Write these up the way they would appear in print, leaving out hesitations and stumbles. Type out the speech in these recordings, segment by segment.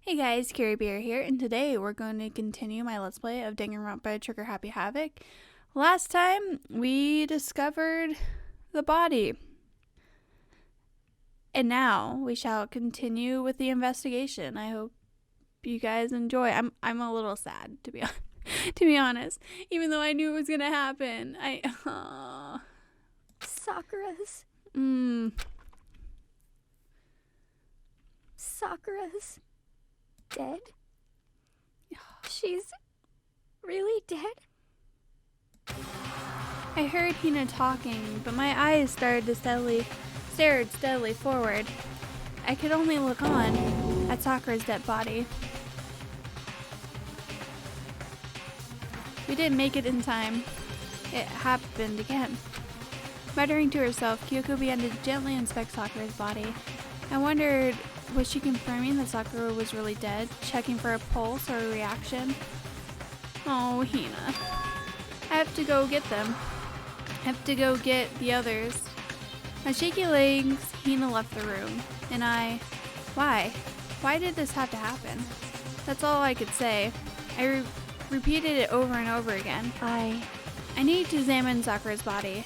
Hey guys, Kiribiri here, and today we're going to continue my Let's Play of Danganronpa Trigger Happy Havoc. Last time, we discovered the body. And now, we shall continue with the investigation. I hope you guys enjoy. I'm a little sad, to be honest. Even though I knew it was going to happen. Sakura's dead? She's really dead? I heard Hina talking, but my eyes stared steadily forward. I could only look on at Sakura's dead body. We didn't make it in time. It happened again. Muttering to herself, Kyoko began to gently inspect Sakura's body. I wondered, was she confirming that Sakura was really dead? Checking for a pulse or a reaction? Oh, Hina. I have to go get them. I have to go get the others. On shaky legs, Hina left the room. And why? Why did this have to happen? That's all I could say. I repeated it over and over again. I need to examine Sakura's body.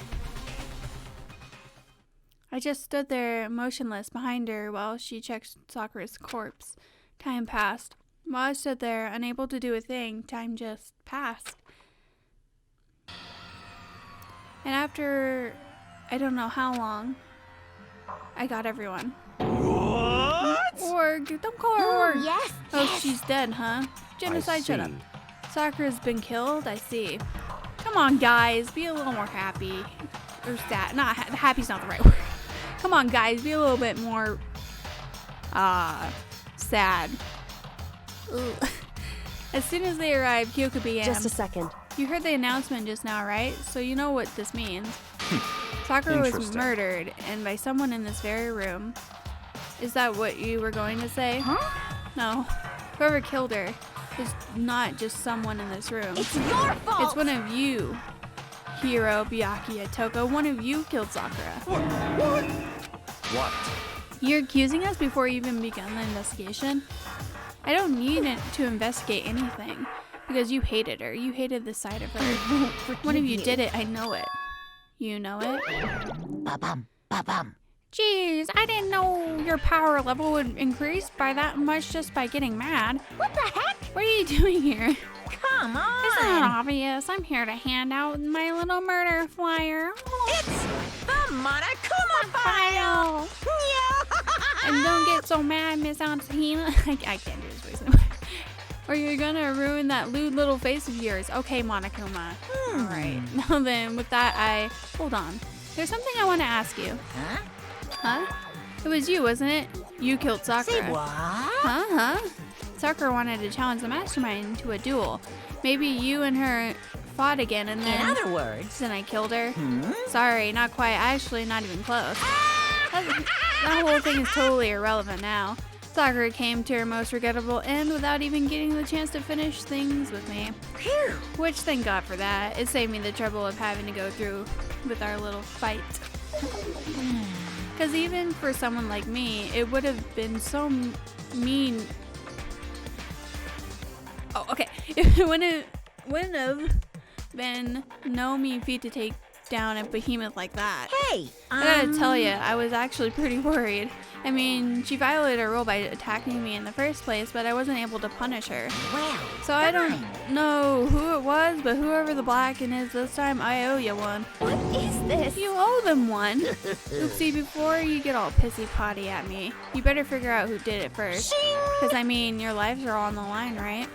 I just stood there motionless behind her while she checked Sakura's corpse. Time passed. While I stood there, unable to do a thing, time just passed. And after, I don't know how long, I got everyone. What? Org, don't call her Org. Yes. Oh, she's dead, huh? Genocide, shut up. Sakura's been killed, I see. Come on, guys, be a little more happy. Or sad. Not happy's not the right word. Come on, guys, be a little bit more, sad. Ugh. As soon as they arrived, Kyoko began. Just a second. You heard the announcement just now, right? So you know what this means. Sakura was murdered, and by someone in this very room. Is that what you were going to say? Huh? No. Whoever killed her is not just someone in this room. It's your fault! It's one of you. Hiro, Byakuya, Toko, one of you killed Sakura. What? You're accusing us before you even begun the investigation? I don't need it to investigate anything, because you hated her. You hated the sight of her. One of you did it, I know it. You know it? Ba-bum, ba-bum. Jeez, I didn't know your power level would increase by that much just by getting mad. What the heck? What are you doing here? Come on! Isn't it obvious? I'm here to hand out my little murder flyer. It's the Monokuma file! And don't get so mad, Miss Hina. I can't do this voice anymore. Or you're gonna ruin that lewd little face of yours. Okay, Monokuma. Alright. Now then, with that, hold on. There's something I want to ask you. Huh? It was you, wasn't it? You killed Sakura. Say what? Huh? Sakura wanted to challenge the mastermind to a duel. Maybe you and her fought again and then... In other words... Then I killed her. Sorry, not quite. Actually, not even close. That whole thing is totally irrelevant now. Sakura came to her most regrettable end without even getting the chance to finish things with me. Phew. Which, thank God for that. It saved me the trouble of having to go through with our little fight. Because even for someone like me, it would have been so mean... Oh, okay. It wouldn't have been no mean feat to take down a behemoth like that. Hey! I gotta tell you, I was actually pretty worried. I mean, she violated her rule by attacking me in the first place, but I wasn't able to punish her. Well, So I don't know who it was, but whoever the Blacken is this time, I owe you one. what is this? You owe them one. Oopsie, before you get all pissy-potty at me, you better figure out who did it first. Shing! Because, I mean, your lives are all on the line, right?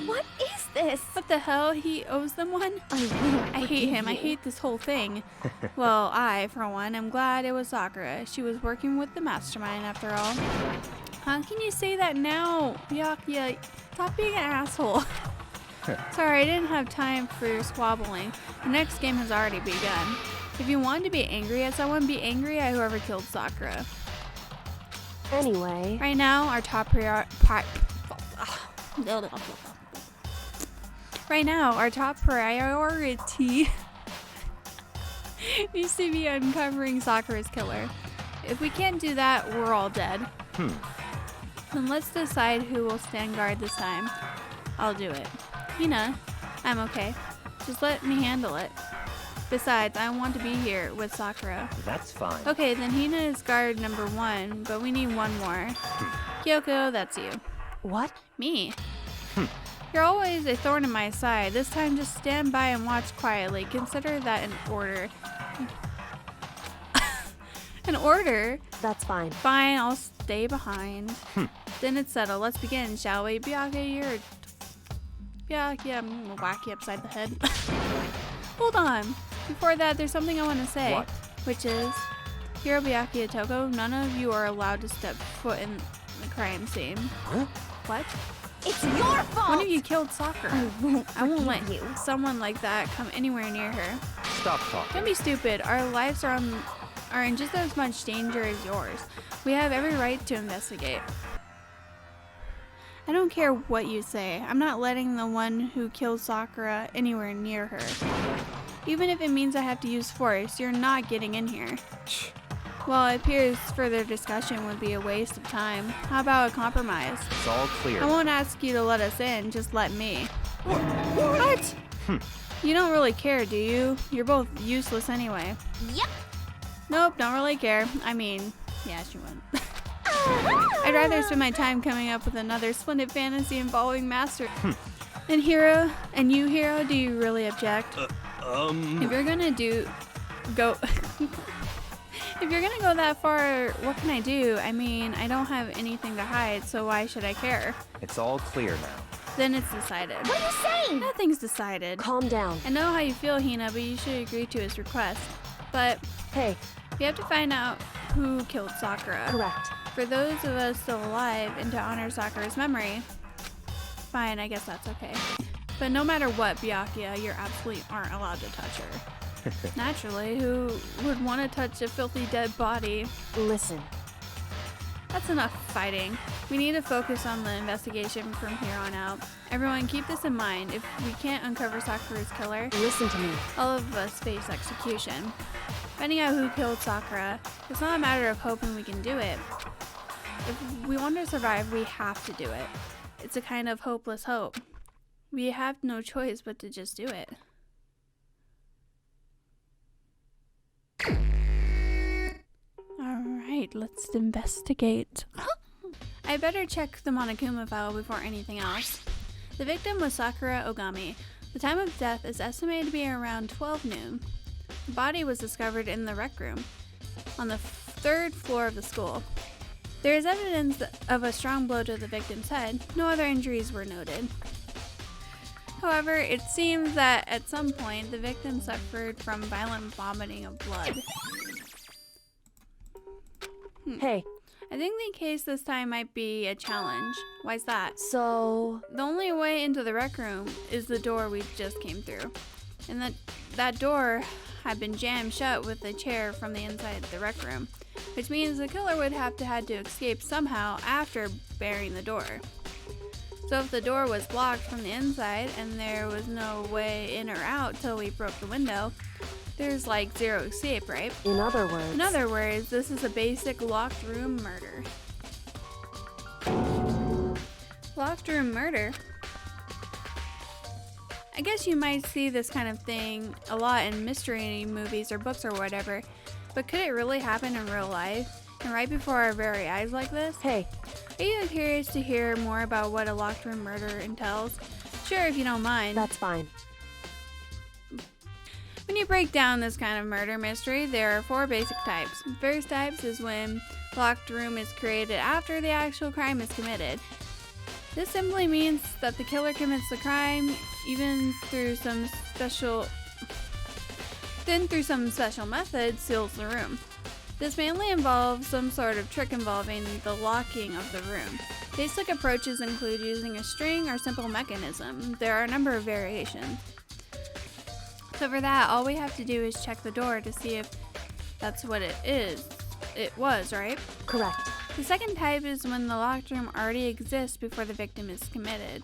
What is this? What the hell? He owes them one? I hate him. I hate this whole thing. Well, I, for one, am glad it was Sakura. She was working with the mastermind, after all. How can you say that now? Byakuya, stop being an asshole. Sorry, I didn't have time for your squabbling. The next game has already begun. If you want to be angry at someone, be angry at whoever killed Sakura. Anyway... Right now, our top priority needs to be uncovering Sakura's killer. If we can't do that, we're all dead. Then let's decide who will stand guard this time. I'll do it. Hina, I'm okay. Just let me handle it. Besides, I want to be here with Sakura. That's fine. Okay, then Hina is guard number 1, but we need one more. Kyoko, that's you. What? Me. You're always a thorn in my side. This time, just stand by and watch quietly. Consider that an order. An order? That's fine. Fine, I'll stay behind. Then it's settled. Let's begin, shall we? Byakuya, I'm gonna whack you upside the head. Hold on. Before that, there's something I want to say. What? Which is, Hiro, Byakuya, Toko, none of you are allowed to step foot in the crime scene. Huh? What? It's your fault! One of you killed Sakura. I won't let you. someone like that come anywhere near her. Stop talking. Don't be stupid. Our lives are in just as much danger as yours. We have every right to investigate. I don't care what you say. I'm not letting the one who killed Sakura anywhere near her. Even if it means I have to use force, you're not getting in here. Well, it appears further discussion would be a waste of time. How about a compromise? It's all clear. I won't ask you to let us in, just let me. What? You don't really care, do you? You're both useless anyway. Yep. Nope, don't really care. I mean, yeah, she wouldn't. I'd rather spend my time coming up with another splendid fantasy involving Master. And Hiro, and you, Hiro, do you really object? If you're gonna go if you're gonna go that far, what can I do? I mean, I don't have anything to hide, so why should I care? It's all clear now. Then it's decided. What are you saying? Nothing's decided. Calm down. I know how you feel, Hina, but you should agree to his request. But Hey, we have to find out who killed Sakura. correct. For those of us still alive and to honor Sakura's memory. Fine, I guess that's okay. But no matter what, Byakuya, you absolutely aren't allowed to touch her. Naturally, who would want to touch a filthy dead body? Listen. That's enough fighting. We need to focus on the investigation from here on out. Everyone, keep this in mind. If we can't uncover Sakura's killer, Listen to me. all of us face execution. Finding out who killed Sakura, it's not a matter of hoping we can do it. If we want to survive, we have to do it. It's a kind of hopeless hope. We have no choice but to just do it. Alright, let's investigate. I better check the Monokuma file before anything else. The victim was Sakura Ogami. The time of death is estimated to be around 12 noon. The body was discovered in the rec room on the 3rd floor of the school. There is evidence of a strong blow to the victim's head. No other injuries were noted. However, it seems that at some point the victim suffered from violent vomiting of blood. Hey, I think the case this time might be a challenge. Why's that? so... The only way into the rec room is the door we just came through. And that door had been jammed shut with a chair from the inside the rec room, which means the killer would have had to escape somehow after barring the door. So if the door was blocked from the inside and there was no way in or out till we broke the window, there's like zero escape, right? In other words, this is a basic locked room murder. Locked room murder? I guess you might see this kind of thing a lot in mystery movies or books or whatever, but could it really happen in real life? And right before our very eyes like this? hey, Are you curious to hear more about what a locked room murder entails? Sure, if you don't mind. that's fine. When you break down this kind of murder mystery, there are 4 basic types. First types is when locked room is created after the actual crime is committed. This simply means that the killer commits the crime through some special method seals the room. This mainly involves some sort of trick involving the locking of the room. Basic approaches include using a string or simple mechanism. There are a number of variations. So for that, all we have to do is check the door to see if that's what it is. It was, right? Correct. The second type is when the locked room already exists before the victim is committed.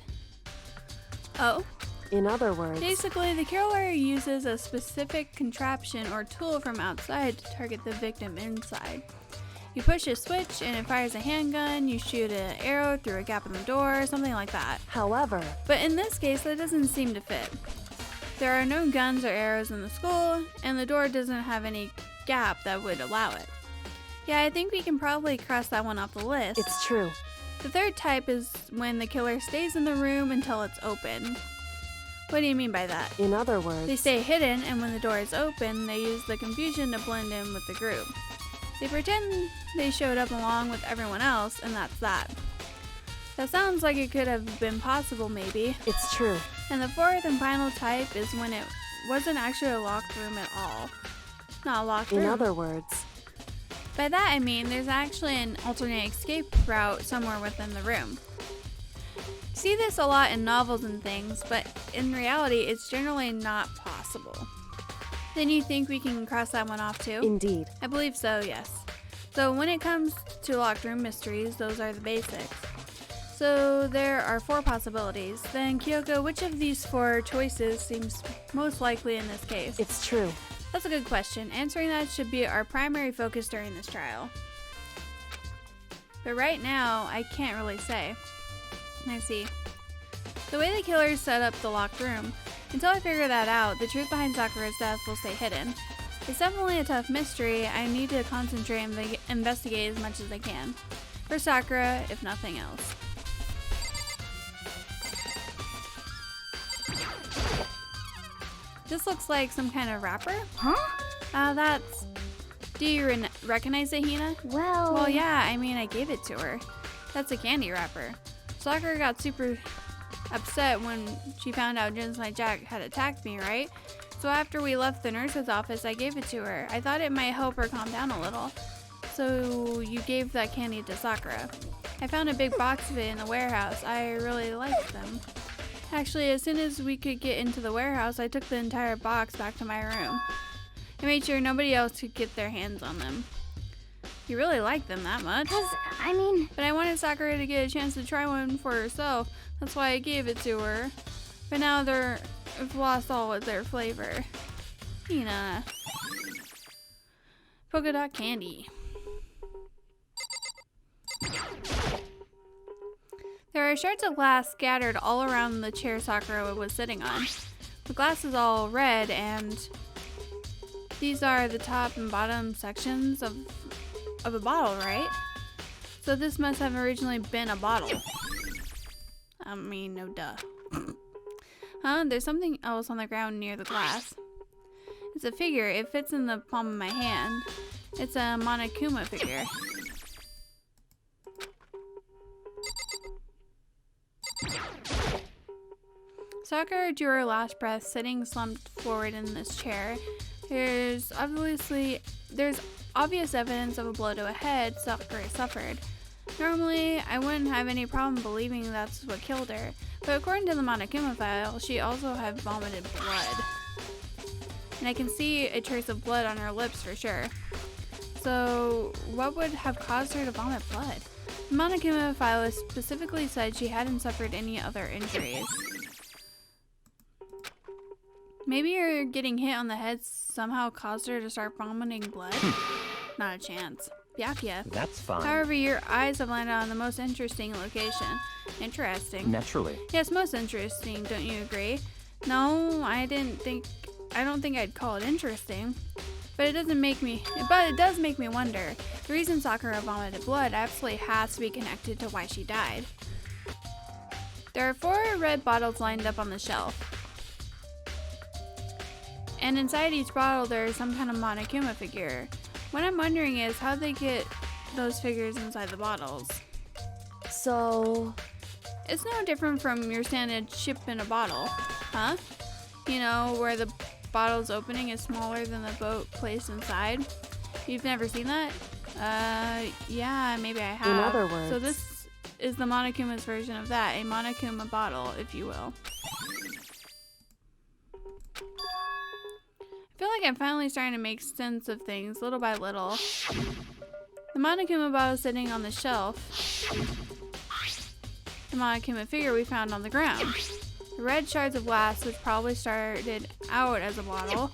Oh? In other words, Basically, the killer uses a specific contraption or tool from outside to target the victim inside. You push a switch and it fires a handgun, you shoot an arrow through a gap in the door, something like that. However, But in this case, that doesn't seem to fit. There are no guns or arrows in the school, and the door doesn't have any gap that would allow it. Yeah, I think we can probably cross that one off the list. it's true. The third type is when the killer stays in the room until it's open. What do you mean by that? In other words, They stay hidden, and when the door is open, they use the confusion to blend in with the group. They pretend they showed up along with everyone else, and that's that. That sounds like it could have been possible, maybe. it's true. And the fourth and final type is when it wasn't actually a locked room at all. Not a locked room. In other words, By that I mean there's actually an alternate escape route somewhere within the room. You see this a lot in novels and things, but in reality it's generally not possible. Then you think we can cross that one off too? indeed. I believe so, yes. So when it comes to locked room mysteries, those are the basics. So there are 4 possibilities. Then Kyoko, which of these 4 choices seems most likely in this case? It's true. That's a good question. Answering that should be our primary focus during this trial. But right now, I can't really say. I see. The way the killers set up the locked room, until I figure that out, the truth behind Sakura's death will stay hidden. It's definitely a tough mystery. I need to concentrate and investigate as much as I can. For Sakura, if nothing else. This looks like some kind of wrapper. Huh? That's... Do you recognize it, Hina? Well, yeah, I mean, I gave it to her. That's a candy wrapper. Sakura got super upset when she found out Genocide Jack had attacked me, right? So after we left the nurse's office, I gave it to her. I thought it might help her calm down a little. So you gave that candy to Sakura. I found a big box of it in the warehouse. I really liked them. Actually, as soon as we could get into the warehouse, I took the entire box back to my room. I made sure nobody else could get their hands on them. You really like them that much? I mean, But I wanted Sakura to get a chance to try one for herself. That's why I gave it to her. But now they've lost all of their flavor. Hina. Polka dot candy. There are shards of glass scattered all around the chair Sakura was sitting on. The glass is all red, and these are the top and bottom sections of a bottle, right? So this must have originally been a bottle. I mean, no duh. Huh? There's something else on the ground near the glass. It's a figure. It fits in the palm of my hand. It's a Monokuma figure. Sakura drew her last breath, sitting slumped forward in this chair. There's obvious evidence of a blow to a head Sakura suffered. Normally, I wouldn't have any problem believing that's what killed her, but according to the Monokuma file, she also had vomited blood. And I can see a trace of blood on her lips for sure. So, what would have caused her to vomit blood? The Monokuma file specifically said she hadn't suffered any other injuries. Maybe her getting hit on the head somehow caused her to start vomiting blood? Not a chance. Byakuya. That's fine. However, your eyes have landed on the most interesting location. Interesting. Naturally. Yes, most interesting, don't you agree? No, I don't think I'd call it interesting. But it does make me wonder. The reason Sakura vomited blood absolutely has to be connected to why she died. There are 4 red bottles lined up on the shelf. And inside each bottle there is some kind of Monokuma figure. What I'm wondering is how they get those figures inside the bottles. So, It's no different from your standard ship in a bottle, huh? You know, where the bottle's opening is smaller than the boat placed inside. You've never seen that? Yeah, maybe I have. in other words, So this is the Monokuma's version of that, a Monokuma bottle, if you will. I feel like I'm finally starting to make sense of things little by little. The Monokuma bottle is sitting on the shelf. The Monokuma figure we found on the ground. The red shards of glass, which probably started out as a bottle,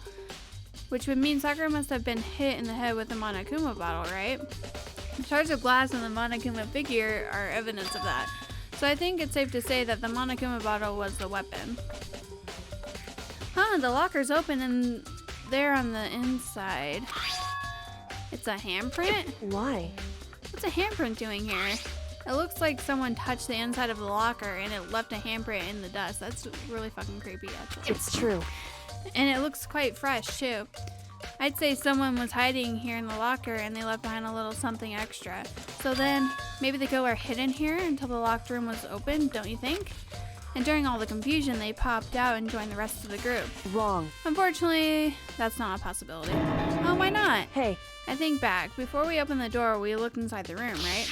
which would mean Sakura must have been hit in the head with the Monokuma bottle, right? Shards of glass and the Monokuma figure are evidence of that. So I think it's safe to say that the Monokuma bottle was the weapon. Huh, the locker's open and there on the inside. It's a handprint? Why? What's a handprint doing here? It looks like someone touched the inside of the locker and it left a handprint in the dust. That's really fucking creepy, actually. It's true. And it looks quite fresh, too. I'd say someone was hiding here in the locker and they left behind a little something extra. So then, maybe the killer hid in here until the locked room was open, don't you think? And during all the confusion, they popped out and joined the rest of the group. Wrong. Unfortunately, that's not a possibility. Oh, why not? Hey, I think back. Before we opened the door, we looked inside the room, right?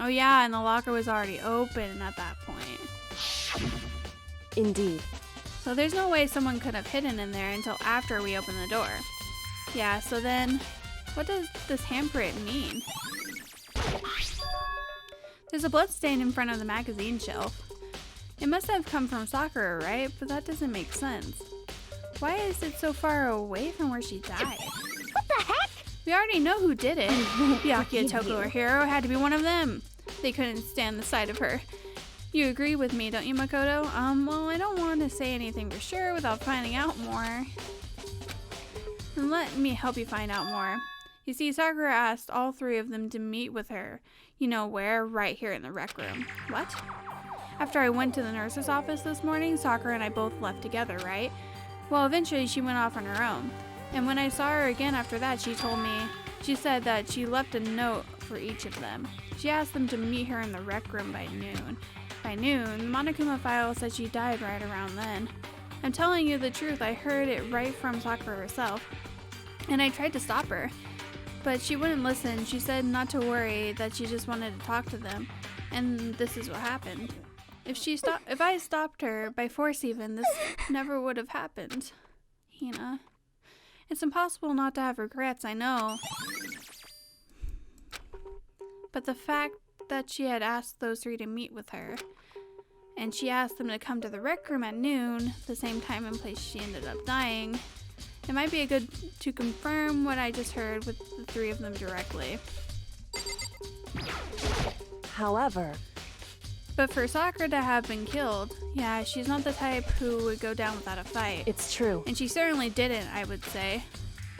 Oh yeah, and the locker was already open at that point. indeed. So there's no way someone could have hidden in there until after we opened the door. Yeah, so then, what does this handprint mean? There's a blood stain in front of the magazine shelf. It must have come from Sakura, right? But that doesn't make sense. Why is it so far away from where she died? What the heck? We already know who did it. Byakuya, Toko, or Hiro had to be one of them. They couldn't stand the sight of her. You agree with me, don't you, Makoto? Well, I don't want to say anything for sure without finding out more. And let me help you find out more. You see, Sakura asked all three of them to meet with her. You know where? Right here in the rec room. What? After I went to the nurse's office this morning, Sakura and I both left together, right? Well, eventually she went off on her own. And when I saw her again after that, she said that she left a note for each of them. She asked them to meet her in the rec room by noon. By noon, the Monokuma file said she died right around then. I'm telling you the truth, I heard it right from Sakura herself. And I tried to stop her. But she wouldn't listen. She said not to worry, that she just wanted to talk to them. And this is what happened. If I stopped her, by force even, this never would have happened. Hina. It's impossible not to have regrets, I know. But the fact that she had asked those three to meet with her, and she asked them to come to the rec room at noon, the same time and place she ended up dying, it might be good to confirm what I just heard with the three of them directly. However, but for Sakura to have been killed, yeah, she's not the type who would go down without a fight. it's true. And she certainly didn't, I would say.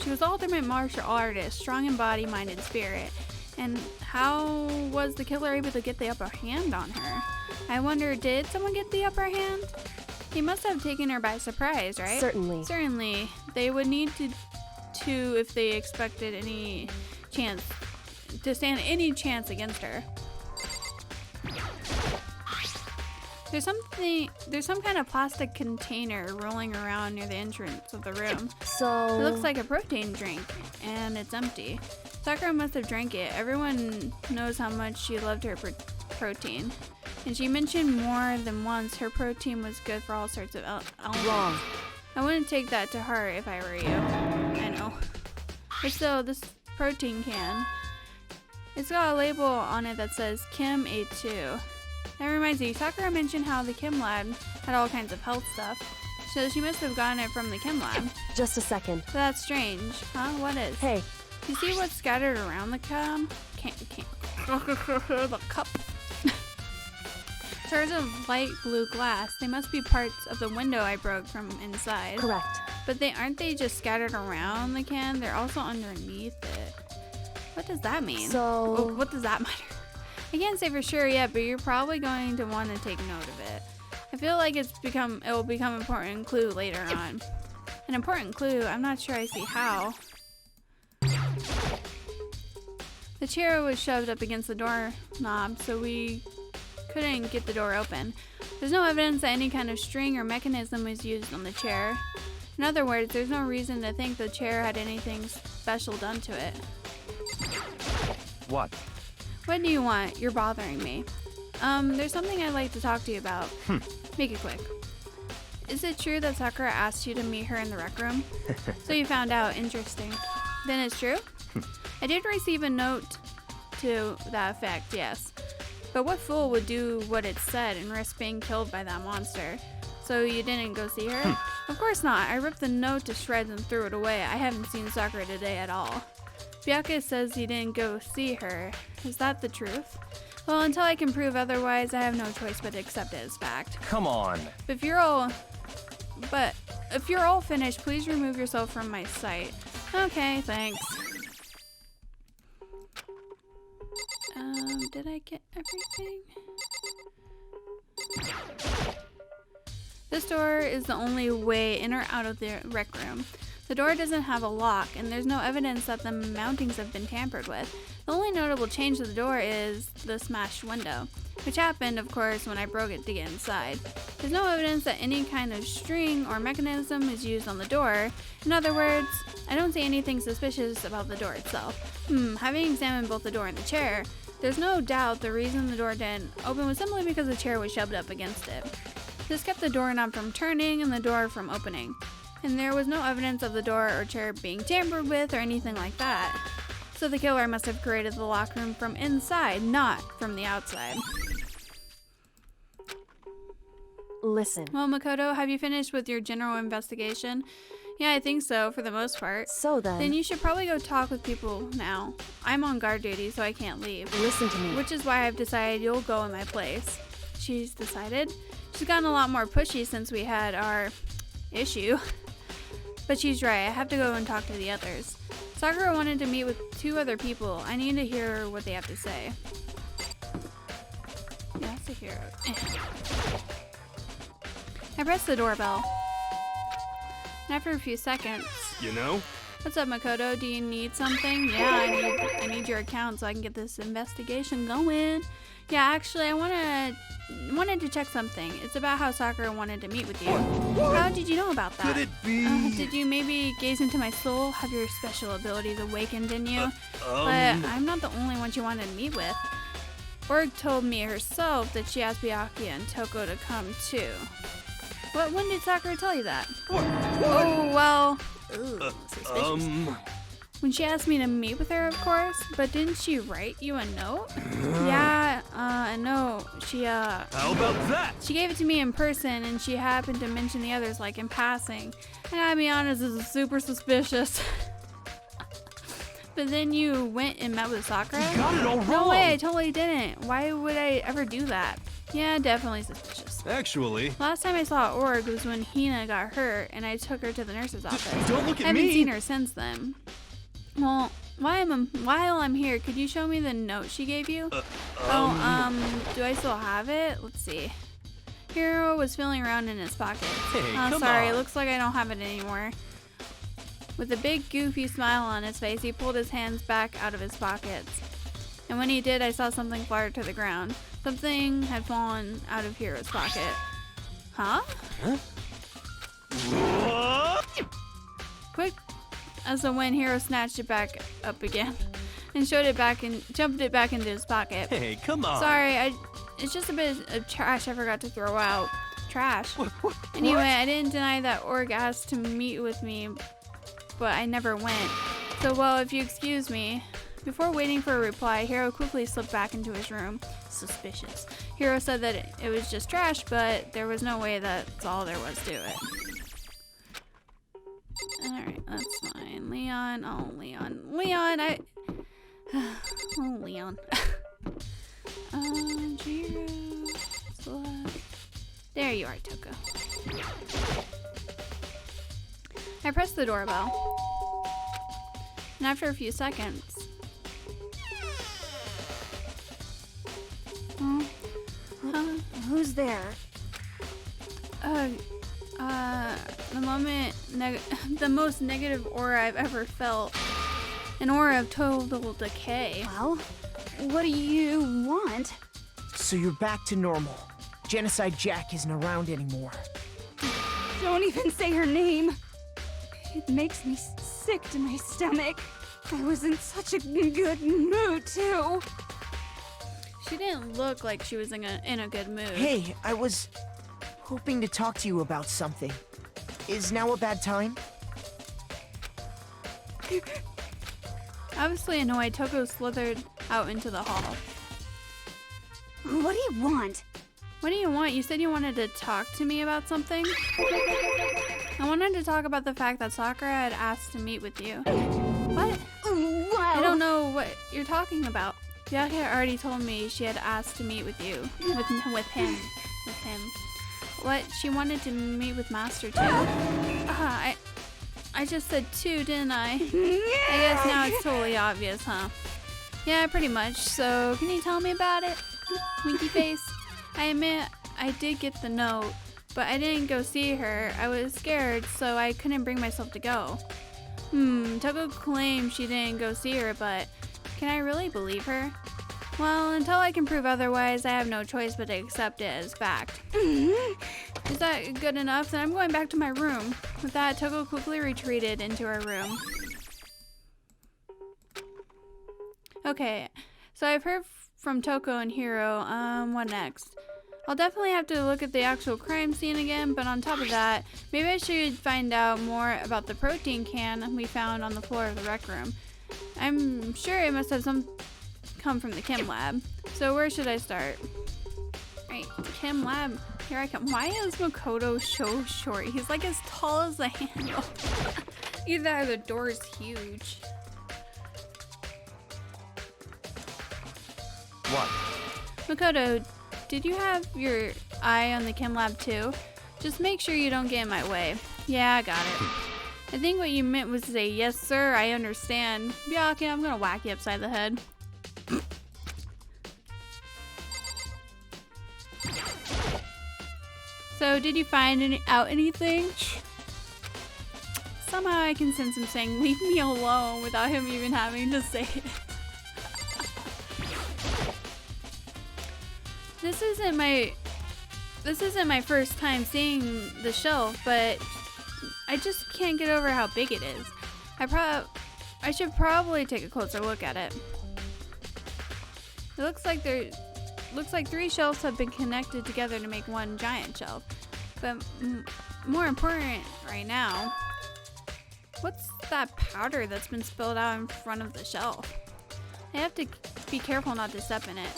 She was an ultimate martial artist, strong in body, mind, and spirit. And how was the killer able to get the upper hand on her? I wonder, did someone get the upper hand? He must have taken her by surprise, right? Certainly. Certainly. They would need to if they expected any chance, to stand any chance against her. There's some kind of plastic container rolling around near the entrance of the room. So... It looks like a protein drink, and it's empty. Sakura must have drank it. Everyone knows how much she loved her protein. And she mentioned more than once her protein was good for all sorts of elements. Wrong. I wouldn't take that to heart if I were you. I know. But still, this protein can. It's got a label on it that says Kim A2. That reminds me, Sakura mentioned how the Kim lab had all kinds of health stuff. So she must have gotten it from the Kim lab. Just a second. So that's strange. Huh? What is? Hey, You see what's scattered around the cup? The cup. Shards of light blue glass. They must be parts of the window I broke from inside. correct. But aren't they just scattered around the can? They're also underneath it. What does that mean? So... Oh, what does that matter? I can't say for sure yet, but you're probably going to want to take note of it. I feel like it will become an important clue later on. An important clue? I'm not sure I see how. The chair was shoved up against the doorknob, so we couldn't get the door open. There's no evidence that any kind of string or mechanism was used on the chair. In other words, there's no reason to think the chair had anything special done to it. What? What do you want? You're bothering me. There's something I'd like to talk to you about. Make it quick. Is it true that Sakura asked you to meet her in the rec room? So you found out. Interesting. Then it's true? I did receive a note to that effect, yes. But what fool would do what it said and risk being killed by that monster? So you didn't go see her? Of course not. I ripped the note to shreds and threw it away. I haven't seen Sakura today at all. Byakuya says he didn't go see her. Is that the truth? Well, until I can prove otherwise, I have no choice but to accept it as fact. Come on. But if you're all finished, please remove yourself from my sight. Okay, thanks. Did I get everything? This door is the only way in or out of the rec room. The door doesn't have a lock, and there's no evidence that the mountings have been tampered with. The only notable change to the door is the smashed window, which happened, of course, when I broke it to get inside. There's no evidence that any kind of string or mechanism is used on the door. In other words, I don't see anything suspicious about the door itself. Having examined both the door and the chair, there's no doubt the reason the door didn't open was simply because the chair was shoved up against it. This kept the doorknob from turning and the door from opening. And there was no evidence of the door or chair being tampered with or anything like that. So the killer must have created the locker room from inside, not from the outside. Listen. Well, Makoto, have you finished with your general investigation? Yeah, I think so, for the most part. So Then you should probably go talk with people now. I'm on guard duty, so I can't leave. Listen to me. Which is why I've decided you'll go in my place. She's decided? She's gotten a lot more pushy since we had our issue. But she's right, I have to go and talk to the others. Sakura wanted to meet with 2 other people. I need to hear what they have to say. Yeah, it's a hero. I pressed the doorbell. And after a few seconds... You know? What's up, Makoto? Do you need something? Yeah, I need your account so I can get this investigation going. Yeah, actually, I wanted to check something. It's about how Sakura wanted to meet with you. How did you know about that? Could it be? Did you maybe gaze into my soul? Have your special abilities awakened in you? But I'm not the only one she wanted to meet with. Org told me herself that she asked Byakuya and Toko to come too. When did Sakura tell you that? Oh, well... suspicious. When she asked me to meet with her, of course, but didn't she write you a note? Yeah, a note. How about that? She gave it to me in person, and she happened to mention the others, like, in passing. I gotta be honest, this is super suspicious. But then you went and met with Sakura? You got it all wrong. No way, I totally didn't. Why would I ever do that? Yeah, definitely suspicious. Actually... Last time I saw Org was when Hina got hurt, and I took her to the nurse's office. Don't look at me! I haven't seen her since then. Well, while I'm here, could you show me the note she gave you? Do I still have it? Let's see. Hiro was feeling around in his pocket. Hey, come sorry, on. looks like I don't have it anymore. With a big goofy smile on his face, he pulled his hands back out of his pockets. And when he did, I saw something flutter to the ground. Something had fallen out of Hiro's pocket. Huh? Quick as the wind, Hiro snatched it back up again and jumped it back into his pocket. Hey, come on. Sorry, it's just a bit of trash I forgot to throw out. Trash. Anyway, I didn't deny that Org asked to meet with me, but I never went. So, well, if you excuse me. Before waiting for a reply, Hiro quickly slipped back into his room. Suspicious. Hiro said that it was just trash, but there was no way that's all there was to it. Alright, that's fine. Leon. Oh, Leon. Leon, oh, Leon. Jiro. Celeste. There you are, Toko. I pressed the doorbell. And after a few seconds... Who's there? The most negative aura I've ever felt. An aura of total decay. Well, what do you want? So you're back to normal. Genocide Jack isn't around anymore. Don't even say her name. It makes me sick to my stomach. I was in such a good mood, too. She didn't look like she was in a good mood. Hey, I was hoping to talk to you about something. Is now a bad time? Obviously annoyed, Toko slithered out into the hall. What do you want? What do you want? You said you wanted to talk to me about something? I wanted to talk about the fact that Sakura had asked to meet with you. What? Well... what you're talking about. Byakuya already told me she had asked to meet with you. With him. What? She wanted to meet with Master too? I just said two, didn't I? I guess now it's totally obvious, huh? Yeah, pretty much. So, can you tell me about it? Winky face. I admit I did get the note, but I didn't go see her. I was scared, so I couldn't bring myself to go. Toko claims she didn't go see her, but can I really believe her? Well, until I can prove otherwise, I have no choice but to accept it as fact. Is that good enough? Then I'm going back to my room. With that, Toko quickly retreated into her room. Okay, so I've heard from Toko and Hiro. What next? I'll definitely have to look at the actual crime scene again, but on top of that, maybe I should find out more about the protein can we found on the floor of the rec room. I'm sure it must have come from the chem lab. So where should I start? Right, chem lab. Here I come. Why is Makoto so short? He's like as tall as the handle. Either the door is huge. What? Makoto, did you have your eye on the chem lab too? Just make sure you don't get in my way. Yeah, I got it. I think what you meant was to say, yes sir, I understand. Byakuya, I'm gonna whack you upside the head. So, did you find out anything? Somehow I can sense him saying, leave me alone, without him even having to say it. This isn't my first time seeing the shelf, but I just can't get over how big it is. I should probably take a closer look at it. It looks like 3 shelves have been connected together to make one giant shelf. But more important right now, what's that powder that's been spilled out in front of the shelf? I have to be careful not to step in it.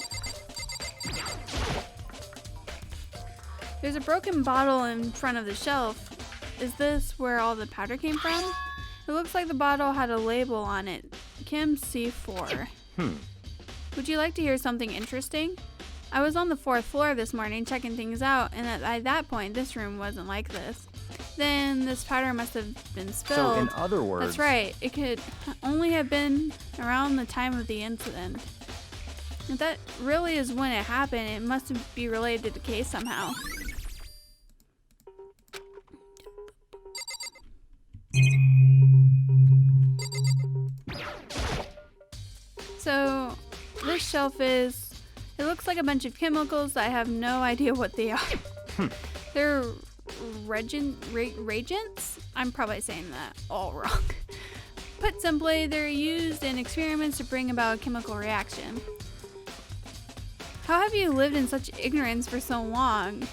There's a broken bottle in front of the shelf. Is this where all the powder came from? It looks like the bottle had a label on it. Kim C4. Would you like to hear something interesting? I was on the 4th floor this morning checking things out, and at that point, this room wasn't like this. Then this powder must have been spilled. So in other words... That's right. It could only have been around the time of the incident. If that really is when it happened, it must be related to the case somehow. So, this shelf it looks like a bunch of chemicals that I have no idea what they are. They're reagents? I'm probably saying that all wrong. Put simply, they're used in experiments to bring about a chemical reaction. How have you lived in such ignorance for so long?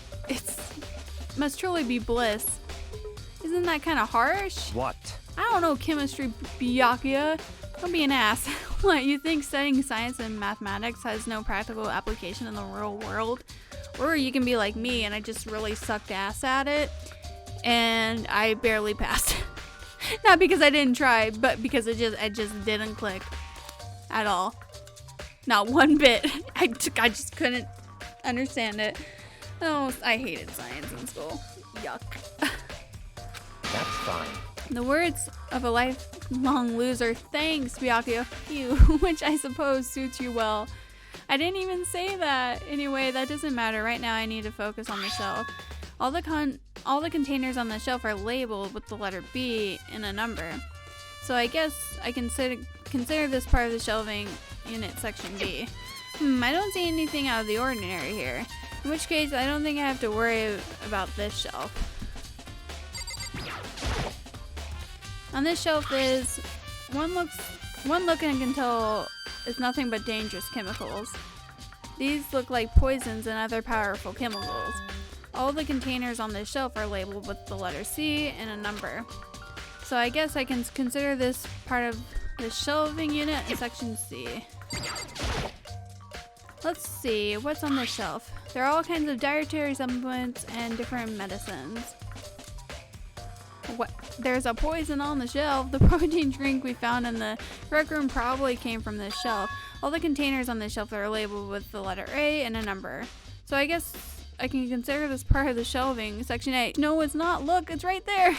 Must truly be bliss. Isn't that kind of harsh? What? I don't know chemistry, Byakuya. Don't be an ass. What, you think studying science and mathematics has no practical application in the real world? Or you can be like me and I just really sucked ass at it and I barely passed. Not because I didn't try, but because it just didn't click at all. Not one bit. I just couldn't understand it. Oh, I hated science in school. Yuck. That's fine. The words of a lifelong loser, thanks, Byakuya, you, which I suppose suits you well. I didn't even say that. Anyway, that doesn't matter. Right now I need to focus on the shelf. All the containers on the shelf are labeled with the letter B and a number. So I guess I consider this part of the shelving unit section B. I don't see anything out of the ordinary here. In which case, I don't think I have to worry about this shelf. On this shelf is one look and can tell it's nothing but dangerous chemicals. These look like poisons and other powerful chemicals. All the containers on this shelf are labeled with the letter C and a number. So I guess I can consider this part of the shelving unit in section C. Let's see, what's on this shelf? There are all kinds of dietary supplements and different medicines. What? There's a poison on the shelf. The protein drink we found in the rec room probably came from this shelf. All the containers on this shelf are labeled with the letter A and a number. So I guess I can consider this part of the shelving. Section A. No, it's not. Look, it's right there.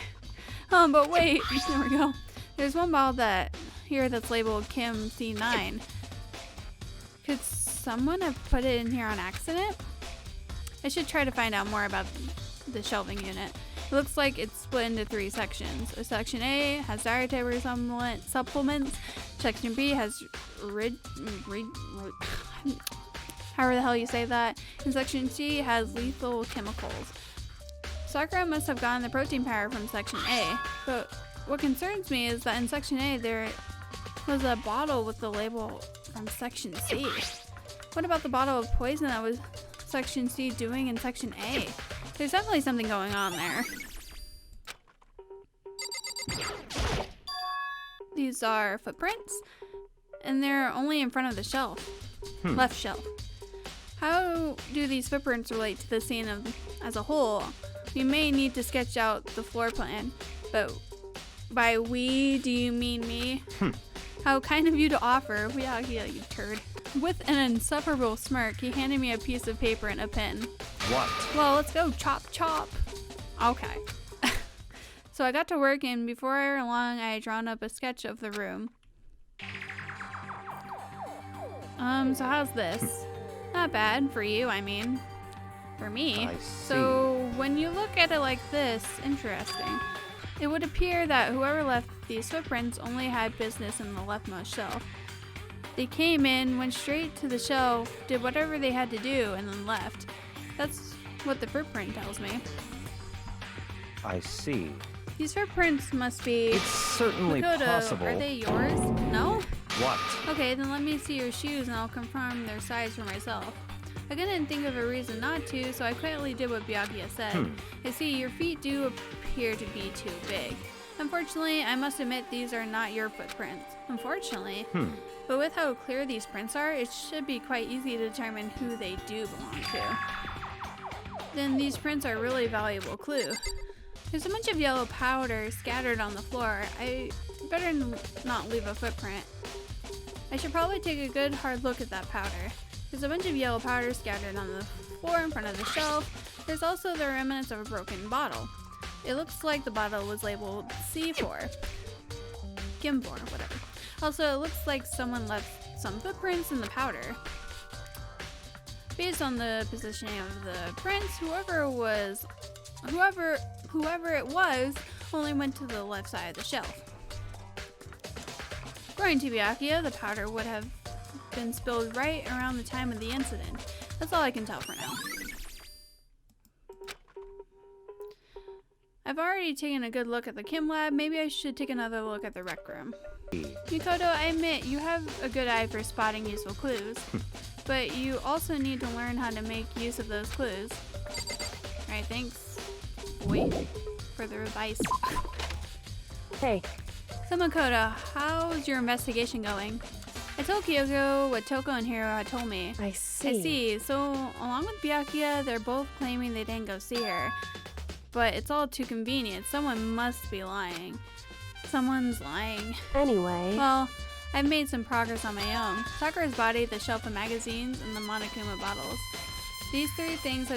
But wait. There we go. There's one bottle that's labeled Kim C9. Could someone have put it in here on accident? I should try to find out more about the shelving unit. It looks like it's split into 3 sections. Section A has dietary supplements. Section B has however the hell you say that. And Section C has lethal chemicals. Sakura must have gotten the protein powder from Section A. But what concerns me is that in Section A there was a bottle with the label from Section C. What about the bottle of poison that was Section C doing in Section A? There's definitely something going on there. These are footprints, and they're only in front of the shelf. Left shelf. How do these footprints relate to the scene as a whole? We may need to sketch out the floor plan, but by we, do you mean me? How kind of you to offer. Yeah, you turd. With an insufferable smirk, he handed me a piece of paper and a pen. What? Well, let's go chop chop. Okay. So I got to work, and before long I had drawn up a sketch of the room. So how's this? Not bad for you, I mean. For me. I see. So when you look at it like this, interesting. It would appear that whoever left these footprints only had business in the leftmost shelf. They came in, went straight to the shelf, did whatever they had to do, and then left. That's what the footprint tells me. I see. These footprints must be... It's certainly Makoto, possible. are they yours? No? What? Okay, then let me see your shoes and I'll confirm their size for myself. I couldn't think of a reason not to, so I quietly did what Byakuya said. I see, your feet do appear to be too big. Unfortunately, I must admit these are not your footprints. Unfortunately. But with how clear these prints are, it should be quite easy to determine who they do belong to. Then these prints are a really valuable clue. There's a bunch of yellow powder scattered on the floor. I better not leave a footprint. I should probably take a good hard look at that powder. There's a bunch of yellow powder scattered on the floor in front of the shelf. There's also the remnants of a broken bottle. It looks like the bottle was labeled C4. Kim4, whatever. Also, it looks like someone left some footprints in the powder. Based on the positioning of the prints, whoever it was only went to the left side of the shelf. According to Byakuya, the powder would have been spilled right around the time of the incident. That's all I can tell for now. I've already taken a good look at the chem lab. Maybe I should take another look at the rec room. Mikoto, I admit you have a good eye for spotting useful clues, but you also need to learn how to make use of those clues. Alright, thanks. Wait for the advice. Hey, So Makoto, how's your investigation going? I told Kyoko what Toko and Hiro had told me. I see. I see. So, along with Byakuya, they're both claiming they didn't go see her. But it's all too convenient. Someone must be lying. Someone's lying. Anyway, Well, I've made some progress on my own. Sakura's body, the shelf of magazines, and the Monokuma bottles. These 3 things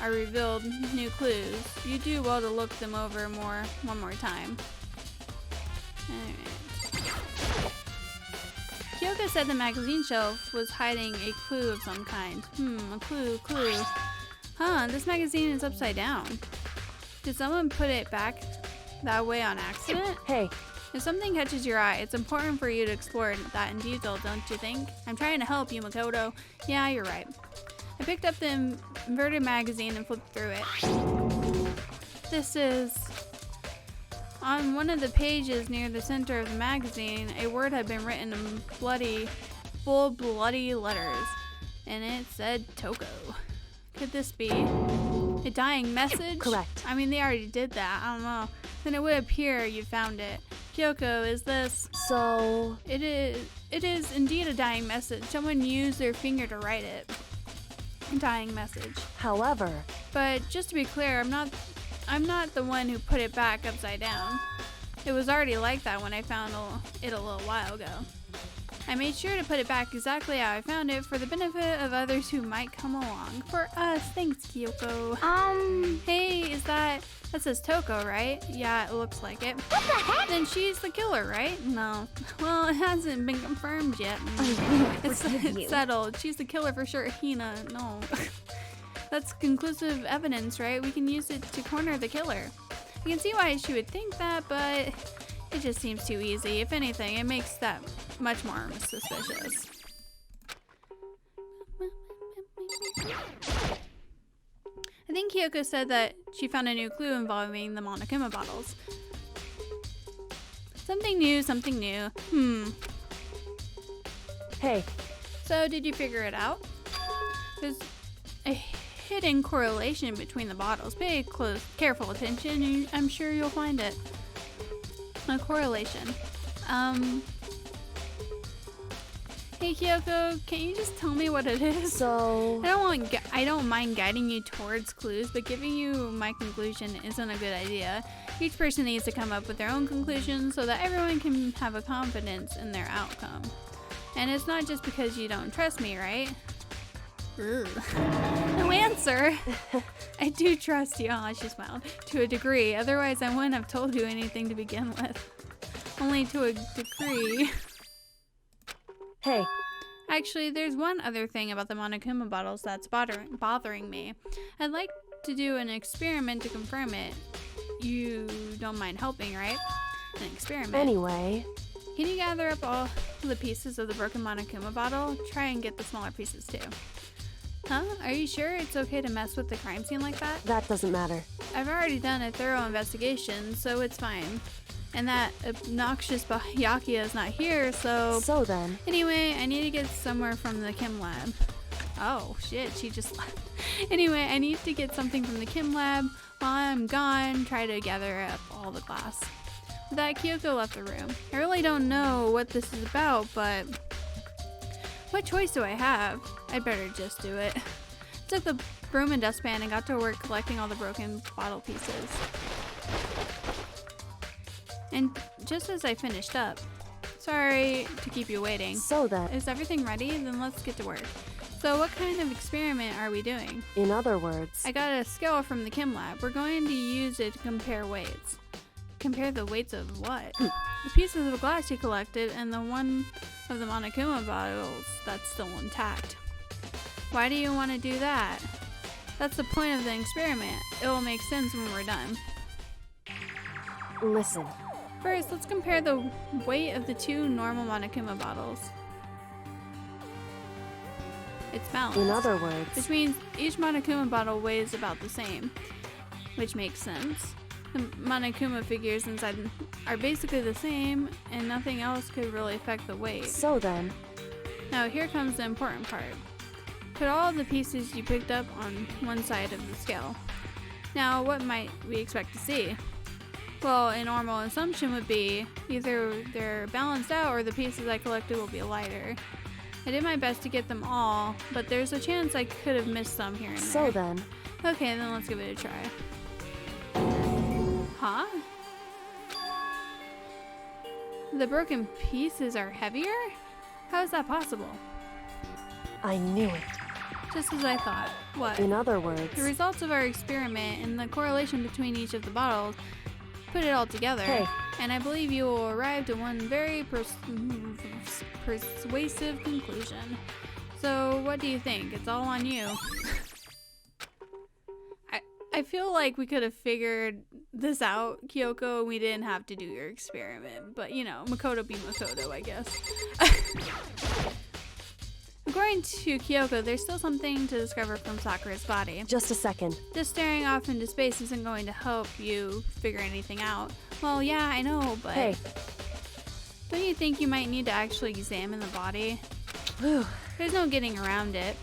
are revealed new clues. You do well to look them over one more time. Alright. Kyoko said the magazine shelf was hiding a clue of some kind. A clue. Huh, this magazine is upside down. Did someone put it back that way on accident? hey, If something catches your eye, it's important for you to explore that in detail, don't you think? I'm trying to help you, Makoto. Yeah, you're right. I picked up the inverted magazine and flipped through it. This is... On one of the pages near the center of the magazine, a word had been written in bold bloody letters, and it said Toko. Could this be a dying message? Correct. I mean, they already did that. I don't know. Then it would appear you found it. Kyoko, is this... so... It is indeed a dying message. Someone used their finger to write it. A dying message. However, But just to be clear, I'm not I'm not the one who put it back upside down. It was already like that when I found it a little while ago. I made sure to put it back exactly how I found it for the benefit of others who might come along. For us, thanks, Kyoko. Hey, that says Toko, right? Yeah, it looks like it. What the heck? Then she's the killer, right? No. Well, it hasn't been confirmed yet. It's settled. She's the killer for sure. Hina, no. That's conclusive evidence, right? We can use it to corner the killer. I can see why she would think that, but it just seems too easy. If anything, it makes that much more suspicious. I think Kyoko said that she found a new clue involving the Monokuma bottles. Something new, something new. Hey, So, did you figure it out? There's a hidden correlation between the bottles. Pay careful attention, and I'm sure you'll find it. A correlation. Hey Kyoko, can you just tell me what it is? so... I don't mind guiding you towards clues, but giving you my conclusion isn't a good idea. Each person needs to come up with their own conclusion so that everyone can have a confidence in their outcome. And it's not just because you don't trust me, right? Ugh. No answer. I do trust you. Oh, she smiled. To a degree. Otherwise, I wouldn't have told you anything to begin with. Only to a degree. Hey, Actually, there's one other thing about the Monokuma bottles that's bothering me. I'd like to do an experiment to confirm it. You don't mind helping, right? An experiment. anyway, Can you gather up all the pieces of the broken Monokuma bottle? Try and get the smaller pieces too. Huh? Are you sure it's okay to mess with the crime scene like that? that doesn't matter. I've already done a thorough investigation, so it's fine. And that obnoxious Byakuya is not here, so... So then, Anyway, I need to get somewhere from the chem lab. Oh, shit, she just left. Anyway, I need to get something from the chem lab. While I'm gone, try to gather up all the glass. With that, Kyoko left the room. I really don't know what this is about, but... What choice do I have? I'd better just do it. Took the broom and dustpan and got to work collecting all the broken bottle pieces. And just as I finished up, sorry to keep you waiting. so then, Is everything ready? Then let's get to work. So what kind of experiment are we doing? in other words, I got a scale from the chem lab. We're going to use it to compare weights. Compare the weights of what? The pieces of glass you collected and the one of the Monokuma bottles that's still intact. Why do you want to do that? That's the point of the experiment. It will make sense when we're done. listen, First, let's compare the weight of the two normal Monokuma bottles. It's balanced. in other words, Which means each Monokuma bottle weighs about the same, which makes sense. The Monokuma figures inside are basically the same, and nothing else could really affect the weight. so then, Now here comes the important part. Put all the pieces you picked up on one side of the scale. Now what might we expect to see? Well, a normal assumption would be either they're balanced out or the pieces I collected will be lighter. I did my best to get them all, but there's a chance I could have missed some here and so there. then, Okay, then let's give it a try. Huh? The broken pieces are heavier? How is that possible? I knew it. Just as I thought. What? In other words, The results of our experiment and the correlation between each of the bottles put it all together. Hey. And I believe you will arrive to one very persuasive conclusion. So, what do you think? It's all on you. I feel like we could have figured this out, Kyoko, and we didn't have to do your experiment. But, you know, Makoto be Makoto, I guess. According to Kyoko, there's still something to discover from Sakura's body. just a second. Just staring off into space isn't going to help you figure anything out. Well, yeah, I know, but... Hey, Don't you think you might need to actually examine the body? whew, There's no getting around it.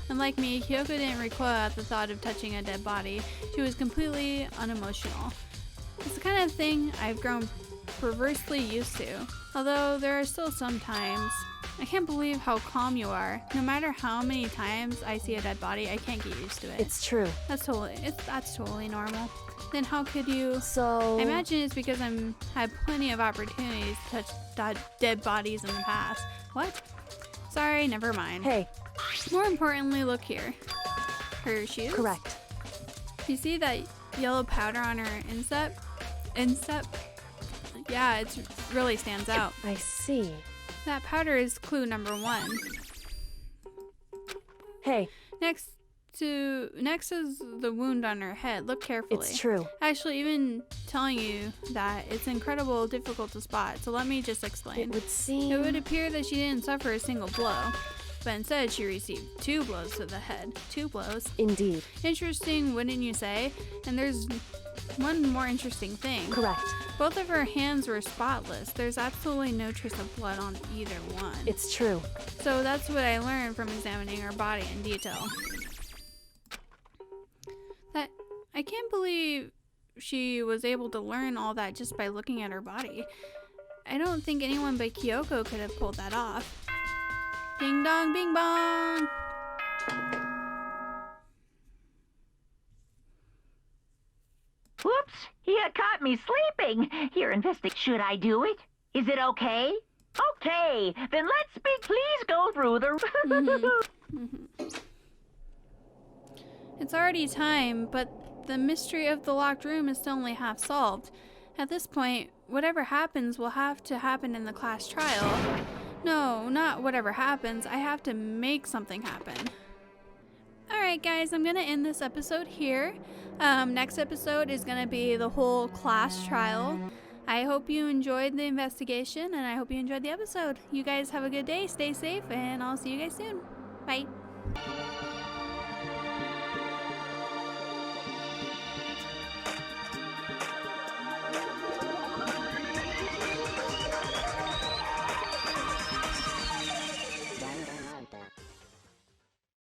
Unlike me, Kyoko didn't recoil at the thought of touching a dead body. She was completely unemotional. It's the kind of thing I've grown perversely used to. Although there are still some times. I can't believe how calm you are. No matter how many times I see a dead body, I can't get used to it. it's true. That's totally normal. Then how could you? So... I imagine it's because I'm had plenty of opportunities to touch dead bodies in the past. What? Sorry, never mind. Hey, More importantly, look here. Her shoes? correct. You see that yellow powder on her instep? Instep? Yeah, it really stands out. I see. That powder is clue number 1. Hey, Next is the wound on her head. Look carefully. it's true. Actually, even telling you that it's incredible difficult to spot. So let me just explain. It would seem... It would appear that she didn't suffer a single blow, but instead she received 2 blows to the head. 2 blows. Indeed. Interesting, wouldn't you say? And there's one more interesting thing. Correct. Both of her hands were spotless. There's absolutely no trace of blood on either one. It's true. So that's what I learned from examining her body in detail. That I can't believe she was able to learn all that just by looking at her body. I don't think anyone but Kyoko could have pulled that off. Ding dong, bing bong! Whoops! You caught me sleeping. Here, should I do it? Is it okay? Okay, then please go through the... It's already time, but the mystery of the locked room is still only half solved. At this point, whatever happens will have to happen in the class trial. No, not whatever happens. I have to make something happen. Alright guys, I'm gonna end this episode here. Next episode is gonna be the whole class trial. I hope you enjoyed the investigation, and I hope you enjoyed the episode. You guys have a good day, stay safe, and I'll see you guys soon. Bye.